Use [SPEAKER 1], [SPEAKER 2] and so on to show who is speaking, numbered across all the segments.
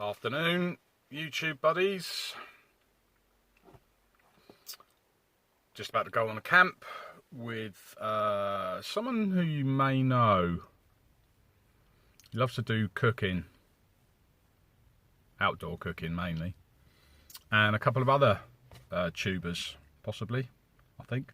[SPEAKER 1] Afternoon, YouTube buddies. Just about to go on a camp with someone who you may know. He loves to do cooking, outdoor cooking mainly, and a couple of other tubers, possibly, I think.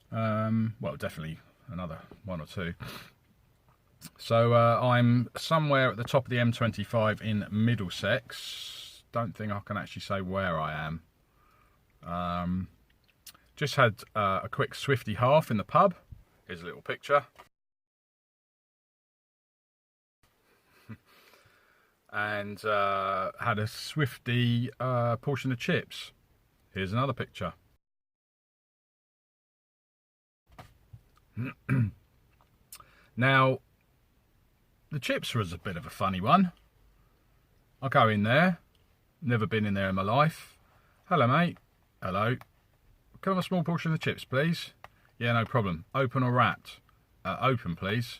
[SPEAKER 1] Well, definitely another one or two. So I'm somewhere at the top of the M25 in Middlesex. Don't think I can actually say where I am. Just had a quick Swifty half in the pub. Here's a little picture. And had a Swifty portion of chips. Here's another picture. Now, the chips was a bit of a funny one. I go in there, never been in there in my life. Hello mate, hello. Can I have a small portion of the chips please? Yeah, no problem. Open or wrapped? Open please.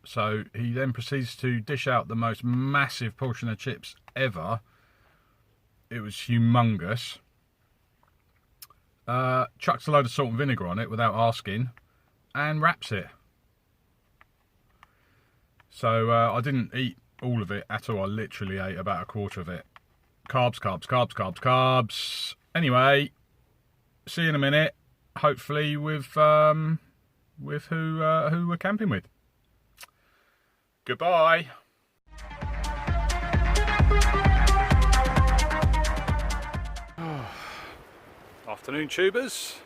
[SPEAKER 1] So he then proceeds to dish out the most massive portion of chips ever. It was humongous. Chucks a load of salt and vinegar on it without asking and wraps it. So I didn't eat all of it at all. I literally ate about a quarter of it. Carbs, carbs, carbs, carbs, carbs. Anyway, see you in a minute. Hopefully with who we're camping with. Goodbye. Afternoon, tubers.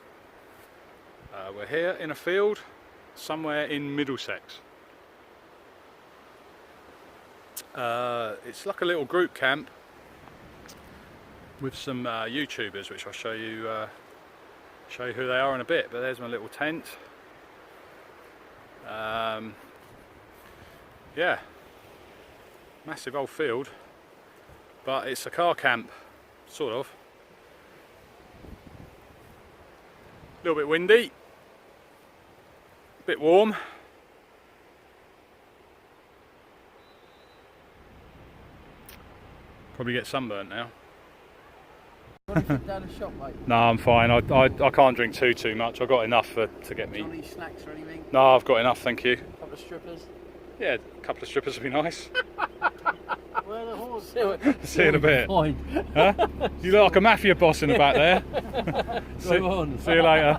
[SPEAKER 1] We're here in a field somewhere in Middlesex. It's like a little group camp with some YouTubers, which I'll show you who they are in a bit. But there's my little tent. Yeah, massive old field, but it's a car camp, sort of. A little bit windy, a bit warm. Probably get sunburnt now.
[SPEAKER 2] What do you think down the shop, mate?
[SPEAKER 1] No, I'm fine. I can't drink too much. I've got enough to get me.
[SPEAKER 2] Do you want any snacks or anything?
[SPEAKER 1] No, I've got enough, thank you.
[SPEAKER 2] A couple of strippers?
[SPEAKER 1] Yeah, a couple of strippers would be nice.
[SPEAKER 2] Where the horse?
[SPEAKER 1] See you in a bit.
[SPEAKER 2] Fine.
[SPEAKER 1] Huh? You look like a mafia boss in the back there. see you later.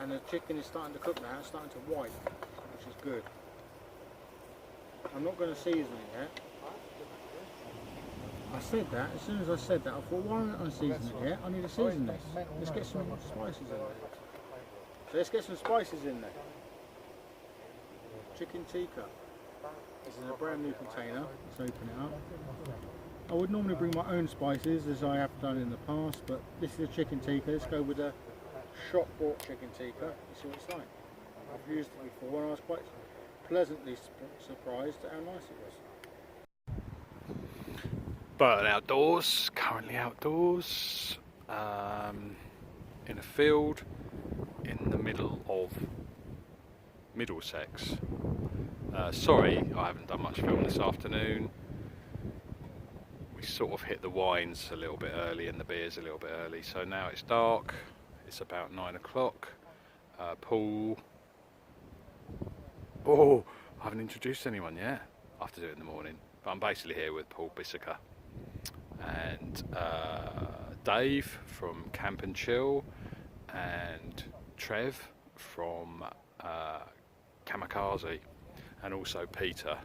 [SPEAKER 2] And the chicken is starting to cook now, it's starting to white, which is good. I'm not going to season it yet. I said that, as soon as I said that, I thought, why don't I season it yet? I need to season this. Let's get some spices in there. So let's get some spices in there. Chicken tikka. This is a brand new container. Let's open it up. I would normally bring my own spices, as I have done in the past, but this is a chicken tikka. Let's go with a shop bought chicken tikka. You see what it's like. I've used it before and I was quite pleasantly surprised at how nice it was.
[SPEAKER 1] Burton outdoors, currently outdoors, in a field in the middle of Middlesex. Sorry, I haven't done much film this afternoon. We sort of hit the wines a little bit early and the beers a little bit early, so now it's dark. It's about 9 o'clock. Paul. Oh, I haven't introduced anyone yet. I have to do it in the morning. But I'm basically here with Paul Bissiker and Dave from Camp and Chill, and Trev from Kamikaze, and also Peter,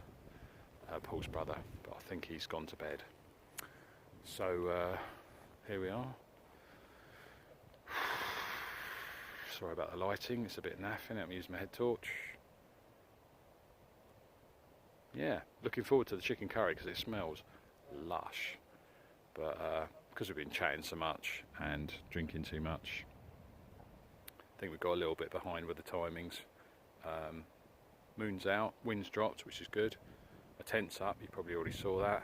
[SPEAKER 1] Paul's brother. But I think he's gone to bed. So here we are. Sorry about the lighting, it's a bit naff, innit? I'm using my head torch. Yeah, looking forward to the chicken curry because it smells lush. But because we've been chatting so much and drinking too much, I think we've got a little bit behind with the timings. Moon's out, wind's dropped, which is good. A tent's up, you probably already saw that.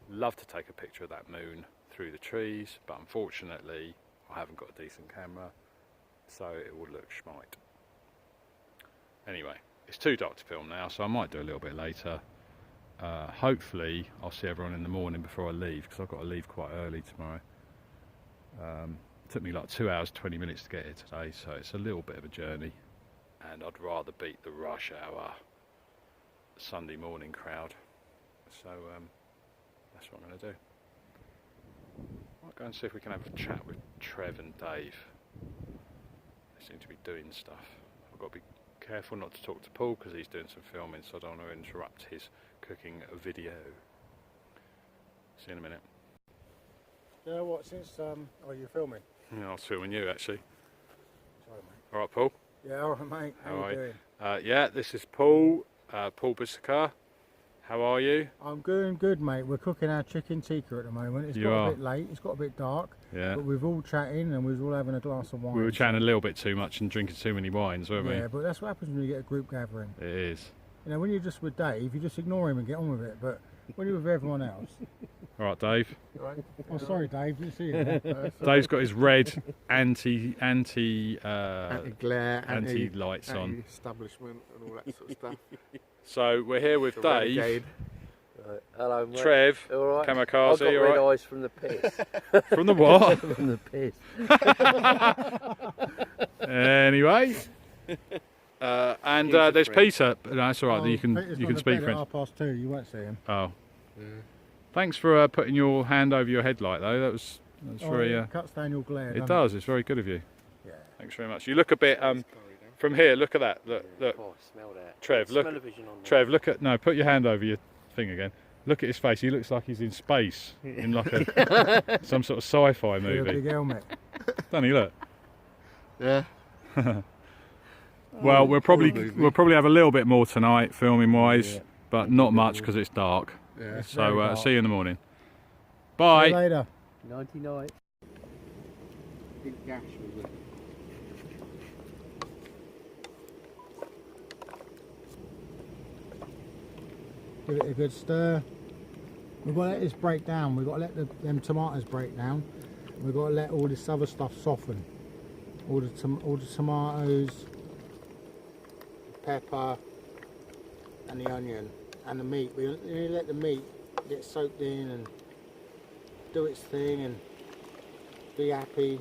[SPEAKER 1] Love to take a picture of that moon through the trees, but unfortunately I haven't got a decent camera, so it would look schmite. Anyway, it's too dark to film now, so I might do a little bit later. Hopefully I'll see everyone in the morning before I leave, because I've got to leave quite early tomorrow. It took me like 2 hours 20 minutes to get here today, so it's a little bit of a journey, and I'd rather beat the rush hour Sunday morning crowd. So that's what I'm going to do. Might go and see if we can have a chat with Trev and Dave. They seem to be doing stuff. I've got to be careful not to talk to Paul because he's doing some filming, so I don't want to interrupt his cooking video. See you in a minute.
[SPEAKER 2] You know what, since, oh, you're filming?
[SPEAKER 1] Yeah, I was filming you actually.
[SPEAKER 2] Sorry, mate.
[SPEAKER 1] Alright, Paul?
[SPEAKER 2] Yeah, alright, mate. How are you doing?
[SPEAKER 1] Yeah, this is Paul, Paul Bissaka. How are you?
[SPEAKER 2] I'm doing good, mate. We're cooking our chicken tikka at the moment. It's got a bit late, it's got a bit dark.
[SPEAKER 1] Yeah.
[SPEAKER 2] But we've all chatting and we're all having a glass of wine.
[SPEAKER 1] We were chatting a little bit too much and drinking too many wines, weren't we?
[SPEAKER 2] Yeah, but that's what happens when you get a group gathering.
[SPEAKER 1] It is.
[SPEAKER 2] You know, when you're just with Dave, you just ignore him and get on with it. But when you're with everyone else...
[SPEAKER 1] Alright, Dave.
[SPEAKER 2] Right. Oh, sorry, Dave. Didn't see you.
[SPEAKER 1] Dave's got his red anti-glare, anti-lights on.
[SPEAKER 3] Anti-establishment and all that sort of stuff.
[SPEAKER 1] So we're here with Dave,
[SPEAKER 3] Right. Hello, mate.
[SPEAKER 1] Trev,
[SPEAKER 3] All right.
[SPEAKER 1] Kamikaze,
[SPEAKER 3] I've got red eyes from the piss.
[SPEAKER 1] From the what?
[SPEAKER 3] From the piss.
[SPEAKER 1] Anyway. And there's Peter. No, it's alright, you can speak French.
[SPEAKER 2] At 2:30, you won't see him.
[SPEAKER 1] Oh. Yeah. Thanks for putting your hand over your headlight though, that's very...
[SPEAKER 2] It cuts down your glare.
[SPEAKER 1] It does, it's very good of you.
[SPEAKER 2] Yeah.
[SPEAKER 1] Thanks very much. You look a bit, from here, look at that, look.
[SPEAKER 3] Oh, smell that.
[SPEAKER 1] Trev, look, Trev, look at, no, put your hand over your thing again. Look at his face, he looks like he's in space, in like a, some sort of sci-fi movie.
[SPEAKER 2] Big helmet.
[SPEAKER 1] Doesn't he, look?
[SPEAKER 3] Yeah.
[SPEAKER 1] Well, we'll probably have a little bit more tonight, filming wise, but not much because it's dark.
[SPEAKER 2] Yeah.
[SPEAKER 1] So see you in the morning. Bye.
[SPEAKER 2] See you later.
[SPEAKER 3] 99. Big gash with it.
[SPEAKER 2] Give it a good stir. We've got to let this break down. We've got to let them tomatoes break down. We've got to let all this other stuff soften. All the tomatoes, pepper, and the onion, and the meat. We need to let the meat get soaked in and do its thing and be happy.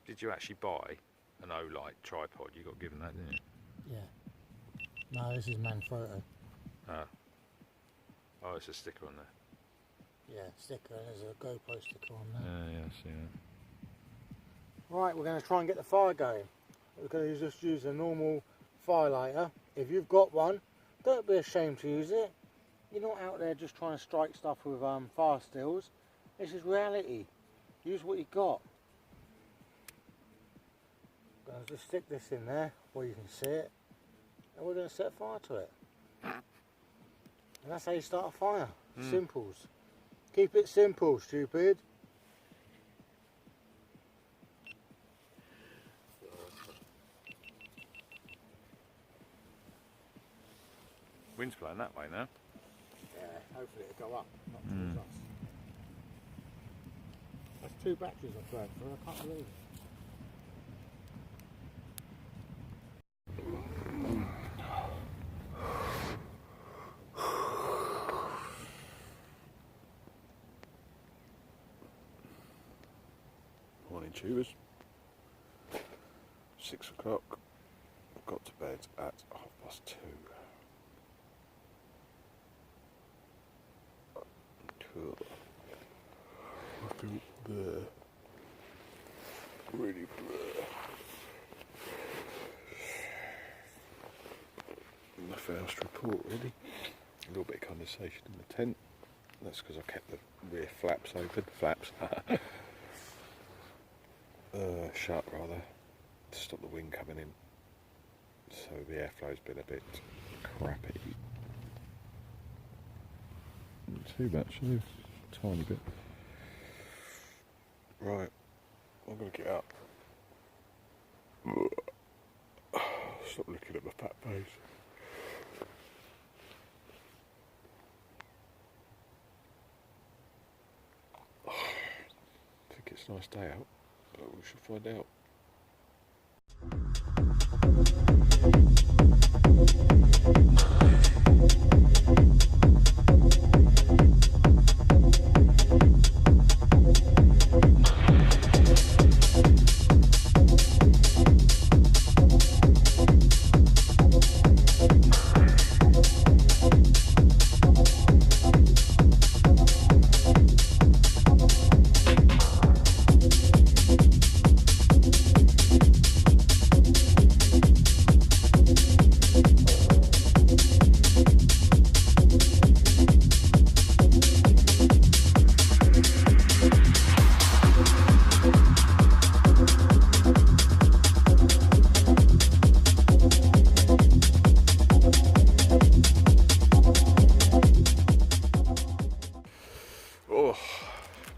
[SPEAKER 1] Did you actually buy an Olight tripod? You got given that, didn't you?
[SPEAKER 2] Yeah. No, this is Manfrotto.
[SPEAKER 1] Oh, it's a sticker on there.
[SPEAKER 2] Yeah, sticker. There's a GoPro sticker on there.
[SPEAKER 1] Yeah, I see that.
[SPEAKER 2] Right, we're going to try and get the fire going. We're going to just use a normal fire lighter. If you've got one, don't be ashamed to use it. You're not out there just trying to strike stuff with fire stills. This is reality. Use what you've got. I'm going to just stick this in there where you can see it, and we're going to set fire to it. And that's how you start a fire. Simples. Keep it simple, stupid.
[SPEAKER 1] Wind's blowing that way now.
[SPEAKER 2] Yeah, hopefully it'll go up, not towards us. That's 2 batteries I've burnt for, I can't believe it.
[SPEAKER 3] Morning, tubers. 6 o'clock. Got to bed at 2:30. Cool. I feel blur. Really blur. Nothing else to report really. A little bit of condensation in the tent. That's because I kept the rear flaps open. Flaps. Shut rather, to stop the wind coming in. So the airflow's been a bit crappy. Not too much, tiny bit. Right, I'm gonna get up. Stop looking at my fat face. I think it's a nice day out, but we should find out.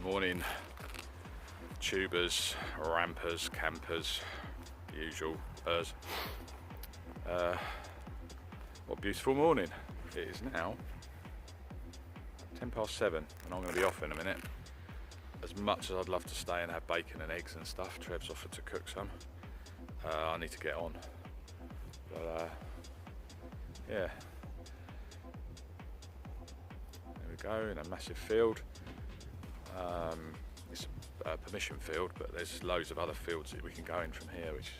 [SPEAKER 3] Morning, tubers, rampers, campers, the usual us. What a beautiful morning. It is now 7:10 and I'm going to be off in a minute. As much as I'd love to stay and have bacon and eggs and stuff, Trev's offered to cook some. I need to get on. But yeah. There we go, in a massive field. It's a permission field, but there's loads of other fields that we can go in from here, which is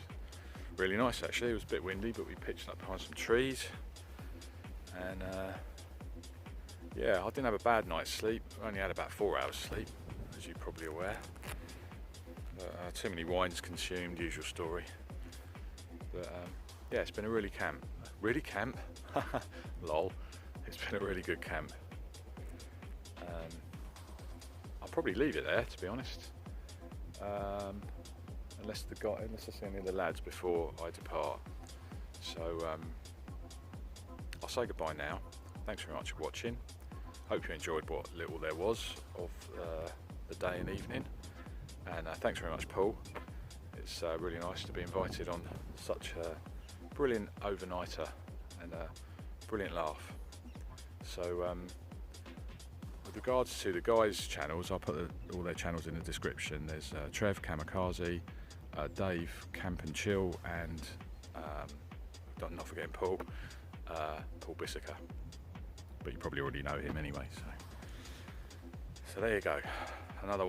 [SPEAKER 3] really nice actually. It was a bit windy, but we pitched up behind some trees. And yeah, I didn't have a bad night's sleep. I only had about 4 hours sleep, as you're probably aware. But, too many wines consumed, usual story. But yeah, it's been a really camp. Lol. It's been a really good camp. I'll probably leave it there, to be honest. Unless I see any of the lads before I depart. So I'll say goodbye now. Thanks very much for watching. Hope you enjoyed what little there was of the day and evening. And thanks very much, Paul. It's really nice to be invited on such a brilliant overnighter and a brilliant laugh. So with regards to the guys' channels, I'll put all their channels in the description. There's Trev Kamikaze, Dave Camp and Chill, and not forgetting Paul Bissica. But you probably already know him anyway. So there you go. Another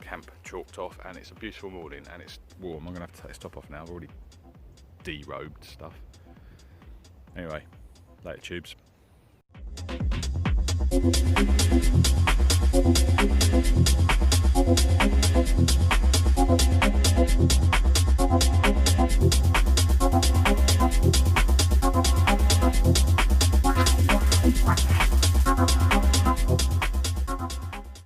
[SPEAKER 3] camp chalked off, and it's a beautiful morning and it's warm. I'm gonna have to take this top off now. I've already derobed stuff. Anyway, later tubes. Thank you.